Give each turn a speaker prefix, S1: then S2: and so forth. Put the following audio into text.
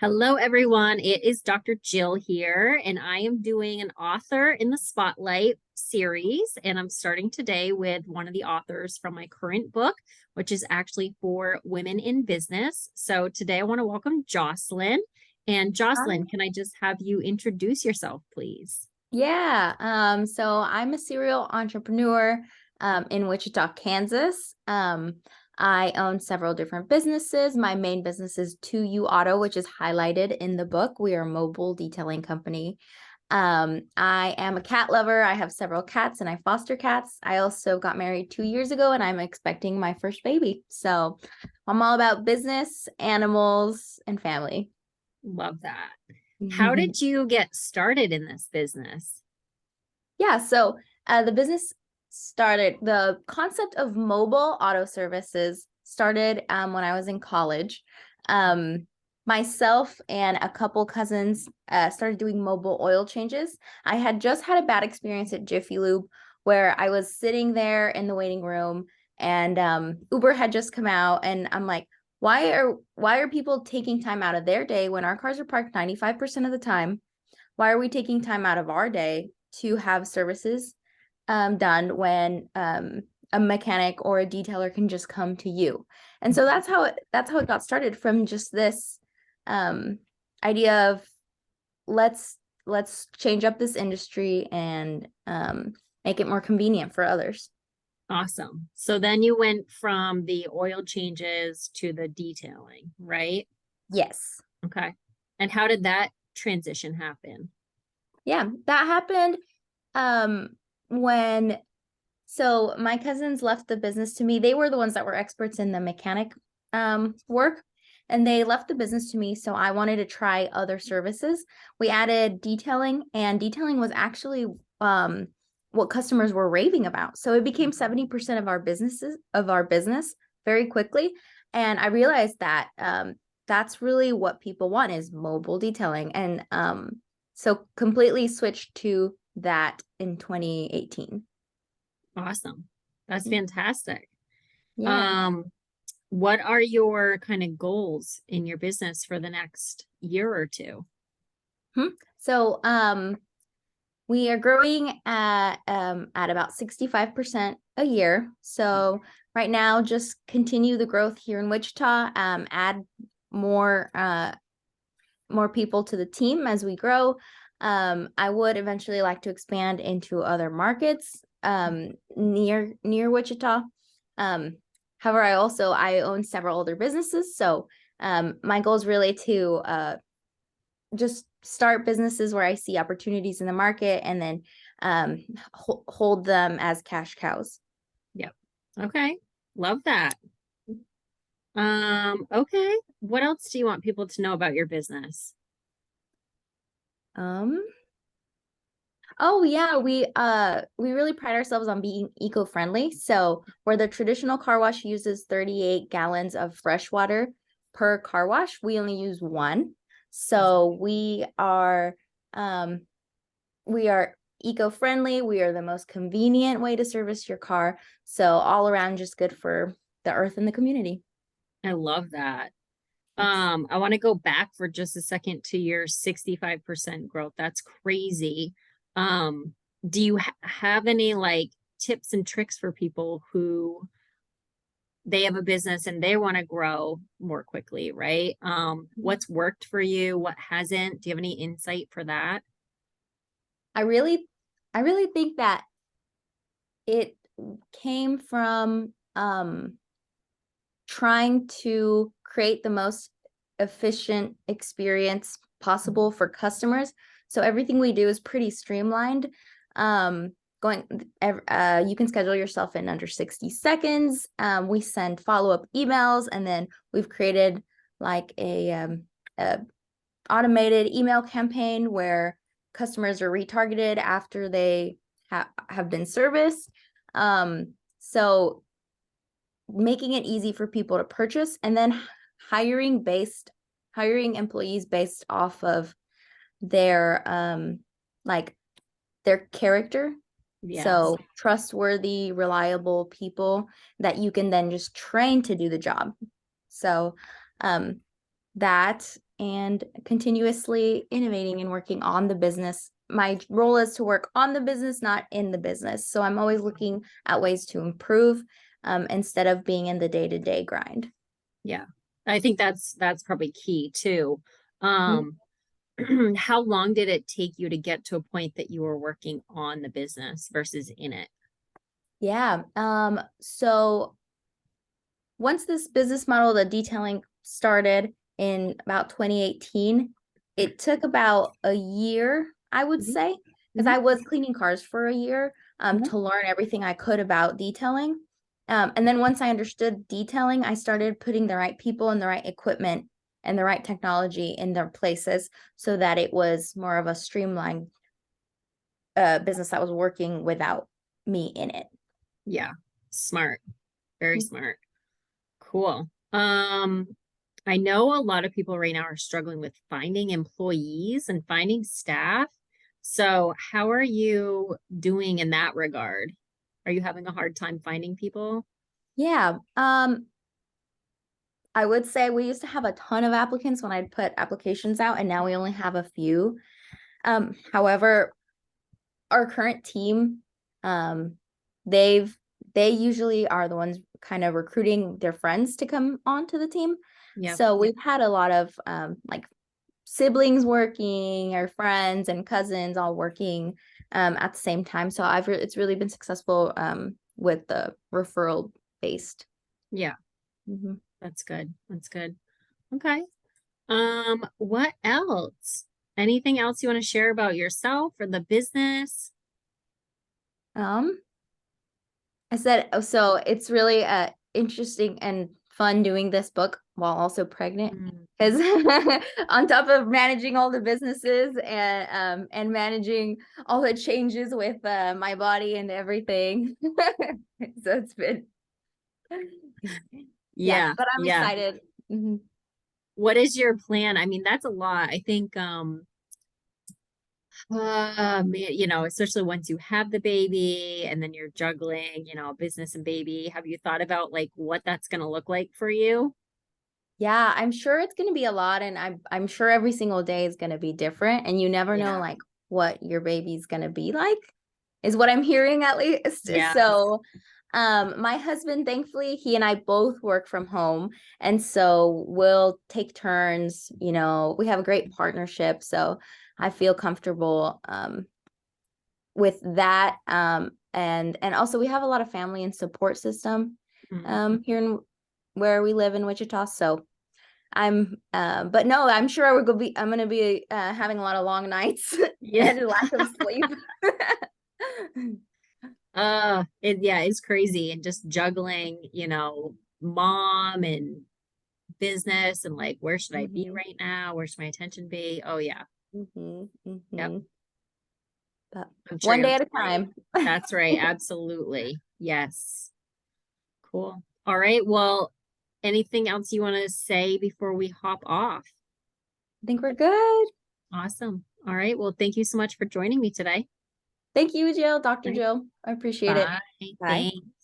S1: Hello, everyone. It is Dr. Jill here, and I am doing an author in the spotlight series. And I'm starting today with one of the authors from my current book, which is actually for women in business. So today I want to welcome Jocelyn. And
S2: Hi.
S1: Jocelyn, can I just have you introduce yourself, please?
S2: Yeah. So I'm a serial entrepreneur in Wichita, Kansas. I own several different businesses. My main business is 2U Auto, which is highlighted in the book. We are a mobile detailing company. I am a cat lover. I have several cats and I foster cats. I also got married 2 years ago and I'm expecting my first baby. So I'm all about business, animals, and family.
S1: Love that. How did you get started in this business?
S2: Yeah, so the business started, the concept of mobile auto services started when I was in college. Um, Myself and a couple cousins started doing mobile oil changes. I had just had a bad experience at Jiffy Lube where I was sitting there in the waiting room and Uber had just come out and I'm like, why are people taking time out of their day when our cars are parked 95% of the time? Why are we taking time out of our day to have services done when a mechanic or a detailer can just come to you? And so that's how it got started, from just this um, idea of let's let's change up this industry and make it more convenient for others.
S1: Awesome. So then you went from the oil changes to the detailing, right?
S2: Yes.
S1: Okay. And how did that transition happen?
S2: Yeah, that happened um, when so my cousins left the business to me. They were the ones that were experts in the mechanic work, and they left the business to me. So I wanted to try other services. We added detailing, and detailing was actually what customers were raving about. So it became 70% of our business very quickly. And I realized that that's really what people want, is mobile detailing. And so completely switched to that in 2018.
S1: Awesome. That's fantastic.
S2: Yeah.
S1: Um, what are your kind of goals in your business for the next year or two?
S2: So we are growing at about 65% a year. So right now, just continue the growth here in Wichita, add more more people to the team as we grow. I would eventually like to expand into other markets near Wichita. Um, However, I own several other businesses, so my goal is really to just start businesses where I see opportunities in the market and then hold them as cash cows.
S1: Yep. Okay. Love that. Okay. What else do you want people to know about your business?
S2: Um, oh yeah, we really pride ourselves on being eco-friendly. So where the traditional car wash uses 38 gallons of fresh water per car wash, we only use one. So um we are eco-friendly. We are the most convenient way to service your car. So all around just good for the earth and the community.
S1: I love that.
S2: Thanks.
S1: I want to go back for just a second to your 65% growth. That's crazy. Um, do you have any like tips and tricks for people who they have a business and they want to grow more quickly, right? What's worked for you? What hasn't? Do you have any insight for that?
S2: I really, I really think that it came from trying to create the most efficient experience possible for customers. So everything we do is pretty streamlined. Um, going, you can schedule yourself in under 60 seconds. We send follow-up emails, and then we've created like a automated email campaign where customers are retargeted after they have been serviced. So making it easy for people to purchase, and then hiring employees based off of their like their character.
S1: Yes.
S2: So trustworthy, reliable people that you can then just train to do the job. So um that and continuously innovating and working on the business. My role is to work on the business, not in the business. So I'm always looking at ways to improve instead of being in the day-to-day grind.
S1: Yeah. I think that's probably key too.
S2: Mhm.
S1: How long did it take you to get to a point that you were working on the business versus in it?
S2: Yeah. So once this business model, the detailing started in about 2018, it took about a year, I would
S1: Mhm,
S2: say, because
S1: mhm,
S2: I was cleaning cars for a year
S1: mhm.
S2: to learn everything I could about detailing. And then once I understood detailing, I started putting the right people and the right equipment and the right technology in their places so that it was more of a streamlined business that was working without me in it.
S1: Yeah. Smart. Very smart. Cool. I know a lot of people right now are struggling with finding employees and finding staff. So how are you doing in that regard? Are you having a hard time finding people?
S2: Yeah. I would say we used to have a ton of applicants when I'd put applications out, and now we only have a few. However, our current team, um, they've they usually are the ones kind of recruiting their friends to come onto the team.
S1: Yeah.
S2: So we've had a lot of like siblings working, or friends and cousins all working at the same time. So it's really been successful with the referral based.
S1: Yeah.
S2: Mhm.
S1: That's good. That's good. Okay. What else? Anything else you want to share about yourself or the business?
S2: Um, I said, oh, so it's really interesting and fun doing this book while also pregnant,
S1: Mm.
S2: because on top of managing all the businesses and managing all the changes with my body and everything. So it's been yeah,
S1: Yeah,
S2: but I'm
S1: yeah.
S2: excited. Mhm.
S1: What is your plan? I mean, that's a lot. I think especially once you have the baby and then you're juggling, business and baby. Have you thought about like what that's going to look like for you?
S2: Yeah, I'm sure it's going to be a lot, and I'm sure every single day is going to be different, and you never know
S1: Yeah.
S2: like what your baby's going to be like, is what I'm hearing at least.
S1: Yeah.
S2: So, my husband, thankfully, he and I both work from home, and so we'll take turns. We have a great partnership, so I feel comfortable with that. And also we have a lot of family and support system
S1: Mhm.
S2: here in where we live in Wichita. So but no, I'm sure I'm gonna be having a lot of long nights
S1: Yeah.
S2: and lack of sleep.
S1: It's crazy and just juggling, mom and business and like where should I be
S2: Mhm,
S1: right now? Where should my attention be? Oh yeah.
S2: mhm,
S1: Yep.
S2: mhm. But
S1: I'm sure
S2: one
S1: you
S2: day
S1: have
S2: at a
S1: some great.
S2: time.
S1: That's right. Absolutely. Yes. Cool. All right. Well, anything else you want to say before we hop off?
S2: I think we're good.
S1: Awesome. All right. Well, thank you so much for joining me today.
S2: Thank you, Jill, Dr.
S1: All right.
S2: Jill. I appreciate it.
S1: Bye.
S2: Bye.
S1: Thanks.